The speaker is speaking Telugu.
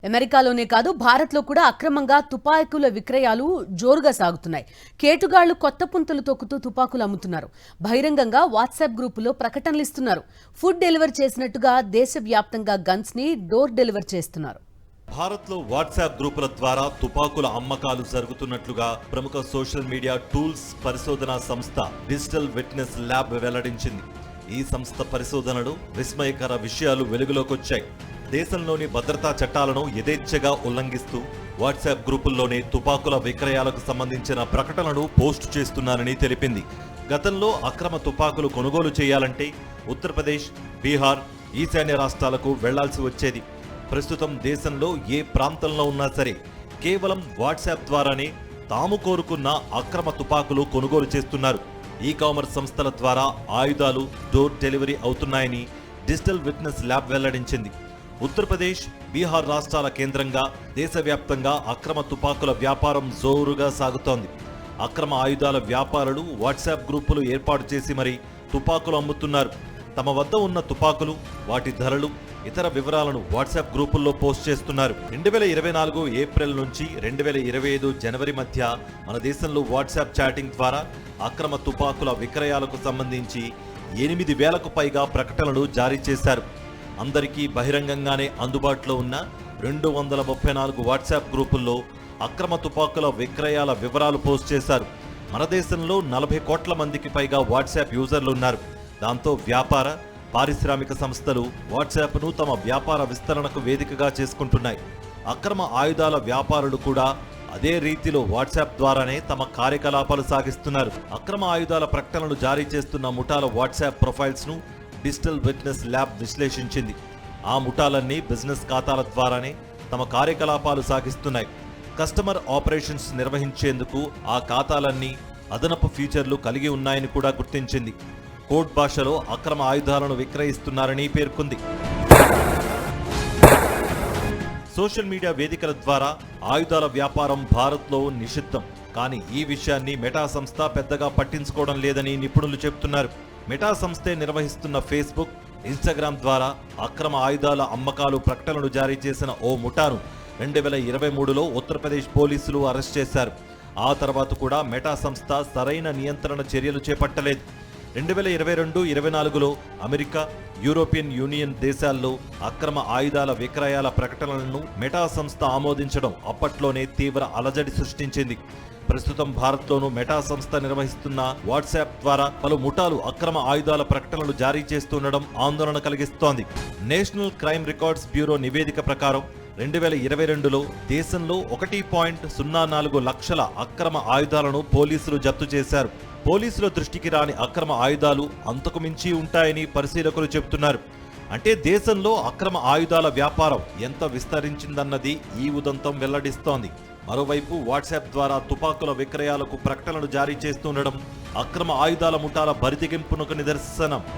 అమెరికాలోనే కాదు భారత్లో కూడా అక్రమంగా తుపాకుల విక్రయాలు జోరుగా సాగుతున్నాయి. కేటుగాళ్లు కొత్త పుంతలు తొక్కుతూ తుపాకులు అమ్ముతున్నారు. బహిరంగంగా వాట్సాప్ గ్రూపులో ప్రకటనలు ఇస్తున్నారు. ఫుడ్ డెలివరీ చేసినట్టుగా దేశవ్యాప్తంగా గన్స్ ని డోర్ డెలివరీ చేస్తున్నారు. భారత్లో వాట్సాప్ గ్రూపుల ద్వారా తుపాకుల అమ్మకాలు జరుగుతున్నట్లుగా ప్రముఖ సోషల్ మీడియా టూల్స్ పరిశోధనా సంస్థ డిజిటల్ విట్నెస్ ల్యాబ్ వెల్లడించింది. ఈ సంస్థ పరిశోధనలు విస్మయకర విషయాలు వెలుగులోకొచ్చాయి. దేశంలోని భద్రతా చట్టాలను యథేచ్ఛగా ఉల్లంఘిస్తూ వాట్సాప్ గ్రూపుల్లోనే తుపాకుల విక్రయాలకు సంబంధించిన ప్రకటనలు పోస్టు చేస్తున్నారని తెలిపింది. గతంలో అక్రమ తుపాకులు కొనుగోలు చేయాలంటే ఉత్తరప్రదేశ్, బీహార్, ఈశాన్య రాష్ట్రాలకు వెళ్లాల్సి వచ్చేది. ప్రస్తుతం దేశంలో ఏ ప్రాంతంలో ఉన్నా సరే కేవలం వాట్సాప్ ద్వారానే తాము కోరుకున్న అక్రమ తుపాకులు కొనుగోలు చేస్తున్నారు. ఈ కామర్స్ సంస్థల ద్వారా ఆయుధాలు డోర్ డెలివరీ అవుతున్నాయని డిజిటల్ విట్నెస్ ల్యాబ్ వెల్లడించింది. ఉత్తరప్రదేశ్, బీహార్ రాష్ట్రాల కేంద్రంగా దేశవ్యాప్తంగా అక్రమ తుపాకుల వ్యాపారం జోరుగా సాగుతోంది. అక్రమ ఆయుధాల వ్యాపారులు వాట్సాప్ గ్రూపులు ఏర్పాటు చేసి మరీ తుపాకులు అమ్ముతున్నారు. తమ వద్ద ఉన్న తుపాకులు, వాటి ధరలు, ఇతర వివరాలను వాట్సాప్ గ్రూపుల్లో పోస్ట్ చేస్తున్నారు. 2024 ఏప్రిల్ నుంచి 2025 జనవరి మధ్య మన దేశంలో వాట్సాప్ చాటింగ్ ద్వారా అక్రమ తుపాకుల విక్రయాలకు సంబంధించి 8,000కు పైగా ప్రకటనలు జారీ చేశారు. అందరికీ బహిరంగంగానే అందుబాటులో ఉన్న 234 వాట్సాప్ గ్రూపుల్లో అక్రమ తుపాకుల విక్రయాల వివరాలు పోస్ట్ చేశారు. మన దేశంలో 40 కోట్ల మందికి పైగా వాట్సాప్ యూజర్లు ఉన్నారు. దాంతో వ్యాపార, పారిశ్రామిక సంస్థలు వాట్సాప్ను తమ వ్యాపార విస్తరణకు వేదికగా చేసుకుంటున్నాయి. అక్రమ ఆయుధాల వ్యాపారులు కూడా అదే రీతిలో వాట్సాప్ ద్వారానే తమ కార్యకలాపాలు సాగిస్తున్నారు. అక్రమ ఆయుధాల ప్రకటనలు జారీ చేస్తున్న ముఠాల వాట్సాప్ ప్రొఫైల్స్ను డిజిటల్ విట్నెస్ ల్యాబ్ విశ్లేషించింది. ఆ ముఠాలన్నీ బిజినెస్ ఖాతాల ద్వారానే తమ కార్యకలాపాలు సాగిస్తున్నాయి. కస్టమర్ ఆపరేషన్స్ నిర్వహించేందుకు ఆ ఖాతాలన్నీ అదనపు ఫీచర్లు కలిగి ఉన్నాయని కూడా గుర్తించింది. కోడ్ భాషలో అక్రమ ఆయుధాలను విక్రయిస్తున్నారని పేర్కొంది. సోషల్ మీడియా వేదికల ద్వారా ఆయుధాల వ్యాపారం భారత్లో నిషిద్ధం. కానీ ఈ విషయాన్ని మెటా సంస్థ పెద్దగా పట్టించుకోవడం లేదని నిపుణులు చెబుతున్నారు. మెటా సంస్థే నిర్వహిస్తున్న ఫేస్బుక్, ఇన్స్టాగ్రామ్ ద్వారా అక్రమ ఆయుధాల అమ్మకాలు ప్రకటనలు జారీ చేసిన ఓ ముఠాను 2023లో ఉత్తరప్రదేశ్ పోలీసులు అరెస్ట్ చేశారు. ఆ తర్వాత కూడా మెటా సంస్థ సరైన నియంత్రణ చర్యలు చేపట్టలేదు. 2022-24లో అమెరికా, యూరోపియన్ యూనియన్ దేశాల్లో అక్రమ ఆయుధాల విక్రయాల ప్రకటనలను మెటా సంస్థ ఆమోదించడం అప్పట్లోనే తీవ్ర అలజడి సృష్టించింది. ప్రస్తుతం భారత్లోనూ మెటా సంస్థ నిర్వహిస్తున్న వాట్సాప్ ద్వారా పలు ముఠాలు అక్రమ ఆయుధాల ప్రకటనలు జారీ చేస్తుండడం ఆందోళన కలిగిస్తోంది. నేషనల్ క్రైమ్ రికార్డ్స్ బ్యూరో నివేదిక ప్రకారం 2022లో దేశంలో 1.04 లక్షల అక్రమ ఆయుధాలను పోలీసులు జప్తు చేశారు. పోలీసుల దృష్టికి రాని అక్రమ ఆయుధాలు అంతకు మించి ఉంటాయని పరిశీలకులు చెబుతున్నారు. అంటే దేశంలో అక్రమ ఆయుధాల వ్యాపారం ఎంత విస్తరించిందన్నది ఈ ఉదంతం వెల్లడిస్తోంది. మరోవైపు వాట్సాప్ ద్వారా తుపాకుల విక్రయాలకు ప్రకటనలు జారీ చేస్తుండడం అక్రమ ఆయుధాల ముఠాల బరితెగింపునకు నిదర్శనం.